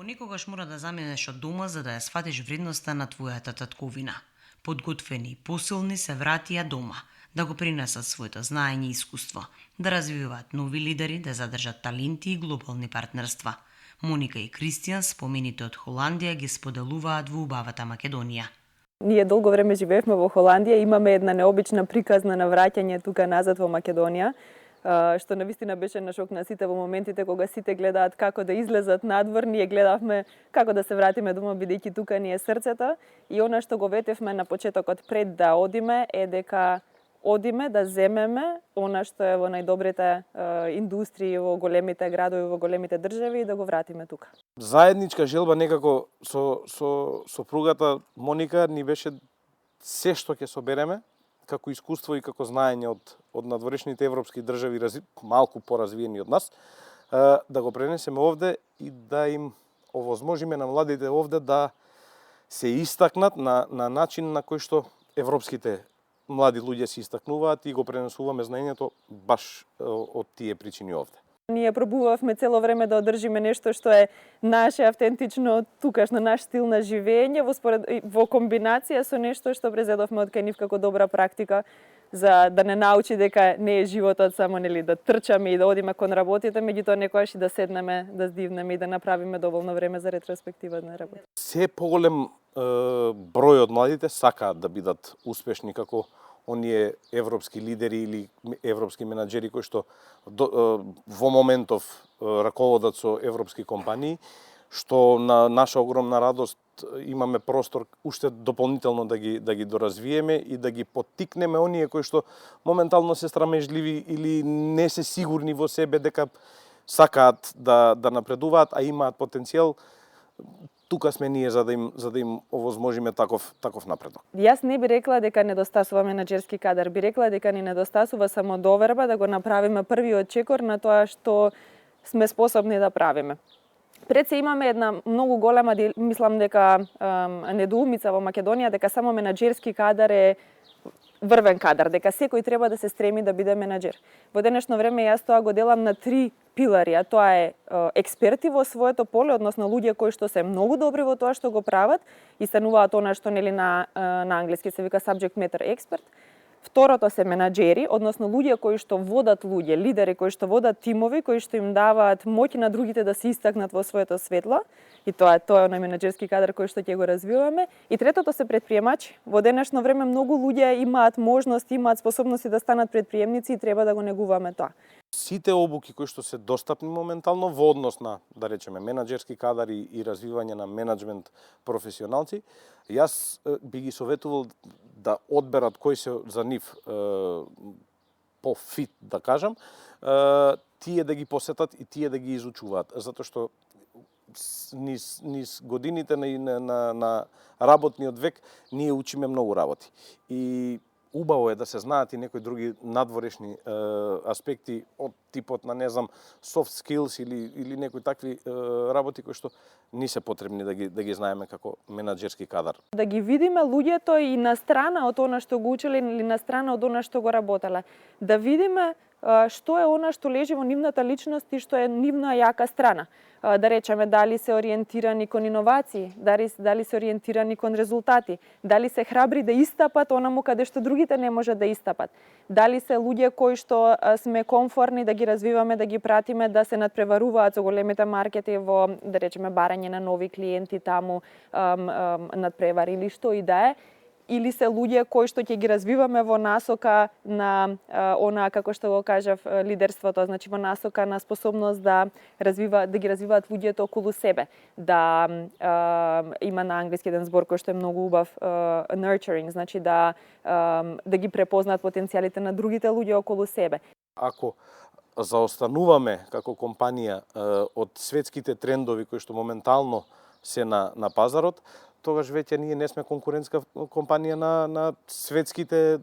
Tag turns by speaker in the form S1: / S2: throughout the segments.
S1: Понекогаш мора да заминеш од дома за да ја сфатиш вредноста на твојата татковина. Подготвени и посилни се вратија дома, да го принесат своето знаење и искуство, да развиваат нови лидери, да задржат таленти и глобални партнерства. Моника и Кристијан, спомените од Холандија, ги споделуваат во убавата Македонија.
S2: Ние долго време живеевме во Холандија, имаме една необична приказна на враќање тука назад во Македонија, што навистина беше на шок на сите во моментите кога сите гледаат како да излезат надвор, ние гледавме како да се вратиме дома бидејќи тука ни е срцето, и она што го ветевме на почетокот пред да одиме е дека одиме да земеме она што е во најдобрите индустрии во големите градови, во големите држави и да го вратиме тука.
S3: Заедничка желба некако со сопругата Моника ни беше се што ќе собереме како искуство и како знаење од надворешните европски држави, малку поразвиени од нас, да го пренесеме овде и да им овозможиме на младите овде да се истакнат на начин на кој што европските млади луѓе се истакнуваат и го пренесуваме знаењето баш од тие причини овде.
S2: Ние пробувавме цело време да одржиме нешто што е наше автентично, тукашно наш стил на живење во комбинација со нешто што презедовме од кај нив како добра практика за да не научи дека не е животот само да трчаме и да одиме кон работите, меѓутоа некогаш и да седнеме, да здивнеме и да направиме доволно време за ретроспектива на работа.
S3: Се поголем број од младите сакаат да бидат успешни како оние европски лидери или европски менаџери кои што во моментов раководат со европски компании, што на наша огромна радост имаме простор уште дополнително да ги доразвиеме и да ги поттикнеме оние кои што моментално се страмежливи или не се сигурни во себе дека сакаат да напредуваат, а имаат потенцијал. Тука сме ние за да им овозможиме таков напредок.
S2: Јас не би рекла дека недостасува менаџерски кадар, би рекла дека ни недостасува самодоверба да го направиме првиот чекор на тоа што сме способни да правиме. Пред се имаме една многу голема, мислам дека недоумица во Македонија дека само менаџерски кадар е врвен кадар, дека секој треба да се стреми да биде менаџер. Во денешно време јас тоа го делам на 3 пилари, а тоа е експерти во своето поле, односно луѓе кои што се многу добри во тоа што го прават и стануваат она што нели на англиски се вика subject matter expert. Второто се менаџери, односно луѓе кои што водат луѓе, лидери кои што водат тимови, кои што им даваат моќ на другите да се истакнат во своето светло. И тоа е оној менаџерски кадар кој што ќе го развиваме. И третото се предприемачи. Во денешно време многу луѓе имаат можност, имаат способности да станат предприемници и треба да го негуваме тоа.
S3: Сите обуки кои што се достапни моментално во однос на, да речеме, менаџерски кадари и развивање на менаџмент професионалци, јас би ги советувал да одберат кои се за нив по-фит, да кажам, тие да ги посетат и тие да ги изучуваат, затоа што низ годините на работниот век ние учиме многу работи. И убаво е да се знаат и некои други надворешни аспекти од типот на, не знам, soft skills или некои такви работи кои што ни се потребни да ги знаеме како менаџерски кадар.
S2: Да ги видиме луѓето и на страна од она што го учеле или на страна од она што го работеле. Да видиме што е она што лежи во нивната личност и што е нивна јака страна. Да речеме, дали се ориентирани кон иновации, дали се ориентирани кон резултати, дали се храбри да истапат онаму каде што другите не можат да истапат, дали се луѓе кои што сме комфорни да ги развиваме, да ги пратиме, да се надпреваруваат со големите маркети во, да речеме, барање на нови клиенти таму, надпревари или што и да е, или се луѓе кои што ќе ги развиваме во насока на она, како што го кажав, лидерството, значи во насока на способност да ги развиваат луѓето околу себе, да има на англиски еден збор кој што е многу убав, nurturing, значи да ги препознаат потенцијалите на другите луѓе околу себе.
S3: Ако заостануваме како компанија од светските трендови кои што моментално се на пазарот, тогаш веќе ние не сме конкурентска компанија на светските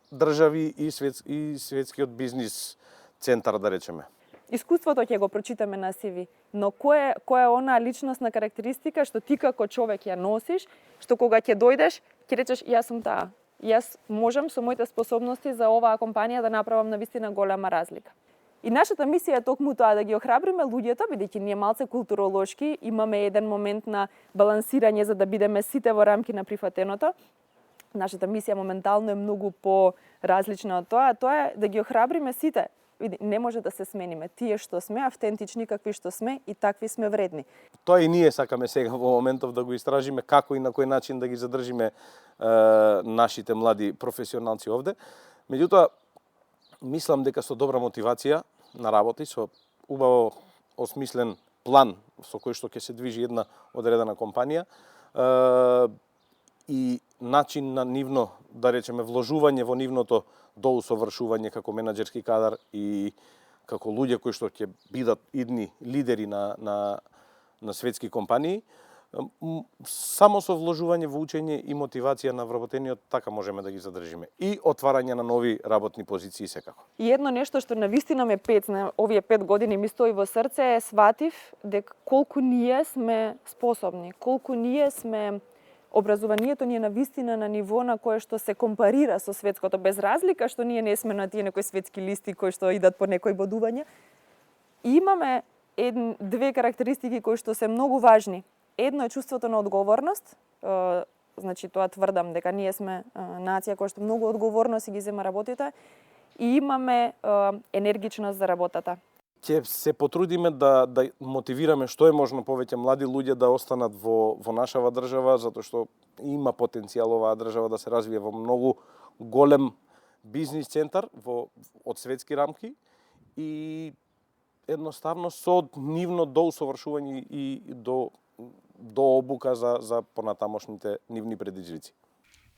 S3: држави и светскиот бизнис центар, да речеме.
S2: Искуството ќе го прочитаме на CV, но која е онаа личностна карактеристика што ти како човек ја носиш, што кога ќе дојдеш, ќе речеш јас сум таа. Јас можам со моите способности за оваа компанија да направам навистина голема разлика. И нашата мисија е токму тоа, да ги охрабриме луѓето, бидејќи ние малце културолошки имаме еден момент на балансирање за да бидеме сите во рамки на прифатеното. Нашата мисија моментално е многу по-различна од тоа, а тоа е да ги охрабриме сите. Не може да се смениме. Тие што сме, автентични какви што сме и такви сме вредни.
S3: Тоа и ние сакаме сега во моментов да го истражиме како и на кој начин да ги задржиме нашите млади професионалци овде. Меѓутоа, мислам дека со добра мотивација на работа и со убаво осмислен план со кој што ќе се движи една одредена компанија и начин на нивно, да речеме, вложување во нивното доусовршување како менаџерски кадар и како луѓе кои што ќе бидат идни лидери на светски компании, само со вложување во учење и мотивација на вработениот така можеме да ги задржиме. И отварање на нови работни позиции секако.
S2: И едно нешто што навистина ме пецна, овие 5 години ми стои во срце, е сватив дека колку ние сме способни, колку ние сме образованието ни е навистина на ниво на кое што се компарира со светското, без разлика што ние не сме на тие некои светски листи кои што идат по некои бодувања. И имаме две карактеристики кои што се многу важни. Едно е чувството на одговорност, значи тоа тврдам дека ние сме нација која што многу одговорно си ги зема работите, и имаме енергичност за работата.
S3: Ќе се потрудиме да мотивираме што е можно повеќе млади луѓе да останат во нашава држава, затоа што има потенцијал оваа држава да се развие во многу голем бизнис центар од светски рамки и едноставно со нивно доусовршување и до обука за понатамошните нивни предизвици.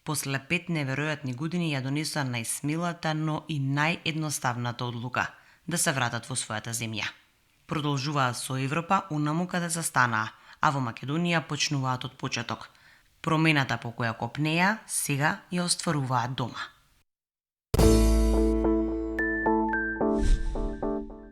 S1: После 5 неверојатни години ја донесоа најсмелата, но и наједноставната одлука – да се вратат во својата земја. Продолжуваат со Европа унаму каде застанаа, а во Македонија почнуваат од почеток. Промената по која копнеа, сега ја остваруваат дома.